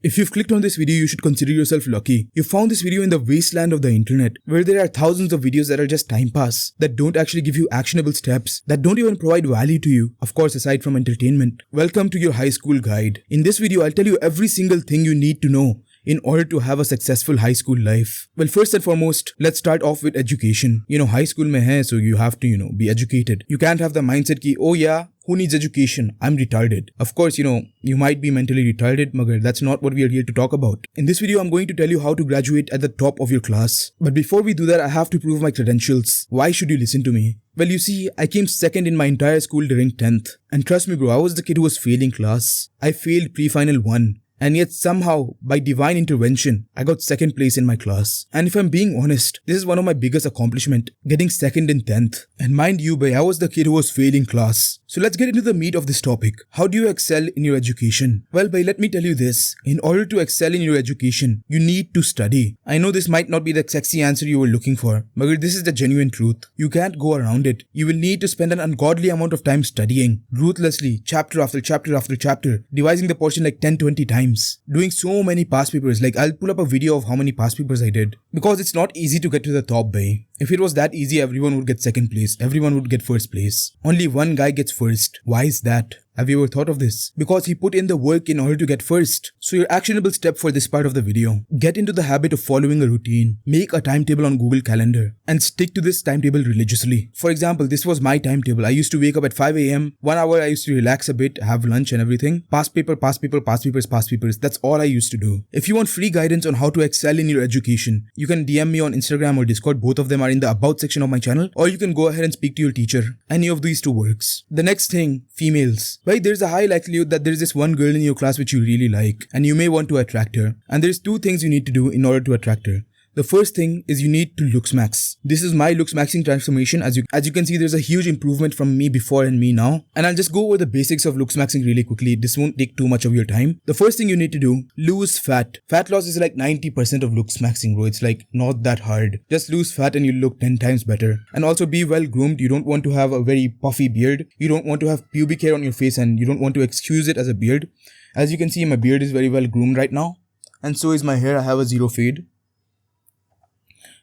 If you've clicked on this video, you should consider yourself lucky. You found this video in the wasteland of the internet, where there are thousands of videos that are just time pass, that don't actually give you actionable steps, that don't even provide value to you, of course aside from entertainment. Welcome to your high school guide. In this video, I'll tell you every single thing you need to know in order to have a successful high school life. Well, first and foremost, let's start off with education. High school mein hai, so you have to, be educated. You can't have the mindset ki, oh yeah, who needs education? I'm retarded. Of course, you might be mentally retarded, magar that's not what we are here to talk about. In this video, I'm going to tell you how to graduate at the top of your class. But before we do that, I have to prove my credentials. Why should you listen to me? Well, you see, I came second in my entire school during 10th. And trust me bro, I was the kid who was failing class. I failed pre-final 1. And yet somehow, by divine intervention, I got second place in my class. And if I'm being honest, this is one of my biggest accomplishments, getting second in 10th. And mind you, I was the kid who was failing class. So let's get into the meat of this topic. How do you excel in your education? Well, let me tell you this. In order to excel in your education, you need to study. I know this might not be the sexy answer you were looking for, but this is the genuine truth. You can't go around it. You will need to spend an ungodly amount of time studying, ruthlessly, chapter after chapter after chapter, devising the portion like 10-20 times, doing so many past papers. Like, I'll pull up a video of how many past papers I did. Because it's not easy to get to the top, bay. If it was that easy, everyone would get second place. Everyone would get first place. Only one guy gets first. Why is that? Have you ever thought of this? Because he put in the work in order to get first. So your actionable step for this part of the video: get into the habit of following a routine. Make a timetable on Google Calendar and stick to this timetable religiously. For example, this was my timetable. I used to wake up at 5 AM. 1 hour I used to relax a bit, have lunch and everything. Past paper, past paper, past papers, past papers. That's all I used to do. If you want free guidance on how to excel in your education, you can DM me on Instagram or Discord. Both of them are in the about section of my channel. Or you can go ahead and speak to your teacher. Any of these two works. The next thing, females. Right, there's a high likelihood that there's this one girl in your class which you really like, and you may want to attract her. And there's two things you need to do in order to attract her. The first thing is you need to looksmax. This is my looksmaxing transformation. As you can see, there's a huge improvement from me before and me now. And I'll just go over the basics of looksmaxing really quickly. This won't take too much of your time. The first thing you need to do, lose fat. Fat loss is like 90% of looksmaxing, bro. It's like not that hard. Just lose fat and you look 10 times better. And also be well groomed. You don't want to have a very puffy beard. You don't want to have pubic hair on your face, and you don't want to excuse it as a beard. As you can see, my beard is very well groomed right now. And so is my hair. I have a zero fade.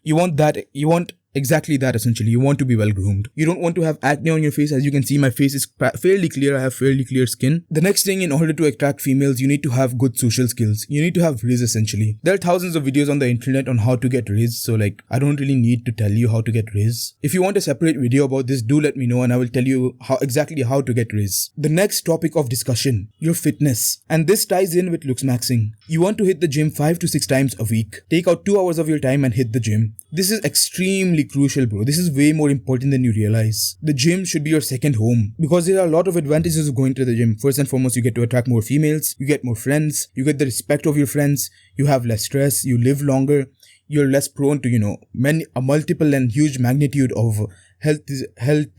You want exactly that essentially. You want to be well groomed. You don't want to have acne on your face. As you can see, my face is fairly clear. I have fairly clear skin. The next thing, in order to attract females, you need to have good social skills. You need to have riz essentially. There are thousands of videos on the internet on how to get riz. So I don't really need to tell you how to get riz. If you want a separate video about this, do let me know and I will tell you exactly how to get riz. The next topic of discussion, your fitness. And this ties in with looksmaxing. You want to hit the gym 5 to 6 times a week. Take out 2 hours of your time and hit the gym. This is extremely crucial, bro. This is way more important than you realize. The gym should be your second home because there are a lot of advantages of going to the gym. First and foremost, you get to attract more females, you get more friends, you get the respect of your friends, you have less stress, you live longer, you're less prone to, a multiple and huge magnitude of health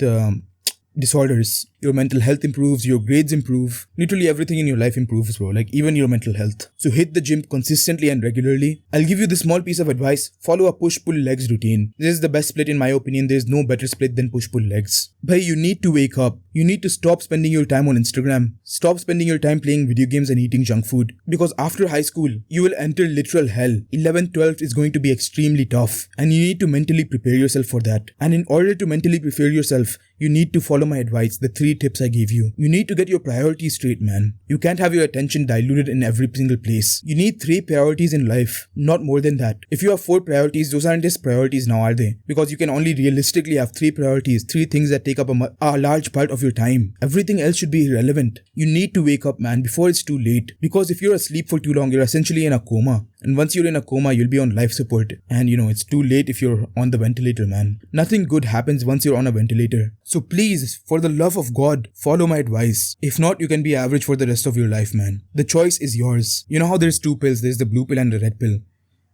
disorders. Your mental health improves, your grades improve, literally everything in your life improves, bro, even your mental health. So hit the gym consistently and regularly. I'll give you this small piece of advice: follow a push-pull legs routine. This is the best split in my opinion. There's no better split than push-pull legs. But you need to wake up. You need to stop spending your time on Instagram. Stop spending your time playing video games and eating junk food. Because after high school, you will enter literal hell. 11th, 12th is going to be extremely tough. And you need to mentally prepare yourself for that. And in order to mentally prepare yourself, you need to follow my advice, the 3 tips I gave you. You need to get your priorities straight, man. You can't have your attention diluted in every single place. You need 3 priorities in life, not more than that. If you have 4 priorities, those aren't just priorities now, are they? Because you can only realistically have 3 priorities, 3 things that take up a large part of your time. Everything else should be irrelevant. You need to wake up, man, before it's too late. Because if you're asleep for too long, you're essentially in a coma. And once you're in a coma, you'll be on life support. And it's too late if you're on the ventilator, man. Nothing good happens once you're on a ventilator. So please, for the love of God, follow my advice. If not, you can be average for the rest of your life, man. The choice is yours. You know how there's 2 pills, there's the blue pill and the red pill.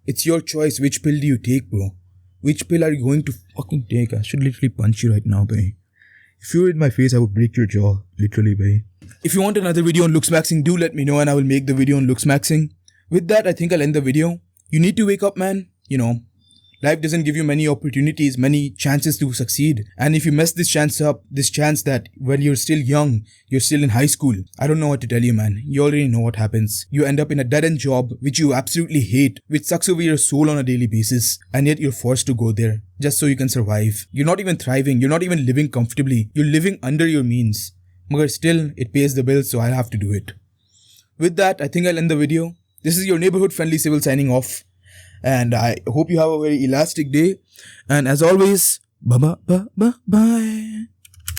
It's your choice. Which pill do you take, bro? Which pill are you going to fucking take? I should literally punch you right now, bae. If you were in my face, I would break your jaw. Literally, bae. If you want another video on looksmaxing, do let me know and I will make the video on looksmaxing. With that, I think I'll end the video. You need to wake up, man. Life doesn't give you many opportunities, many chances to succeed. And if you mess this chance up, this chance that when you're still young, you're still in high school, I don't know what to tell you, man. You already know what happens. You end up in a dead-end job which you absolutely hate, which sucks over your soul on a daily basis, and yet you're forced to go there just so you can survive. You're not even thriving, you're not even living comfortably. You're living under your means. But still, it pays the bills, so I'll have to do it. With that, I think I'll end the video. This is your neighborhood friendly civil signing off. And I hope you have a very elastic day. And as always, bye.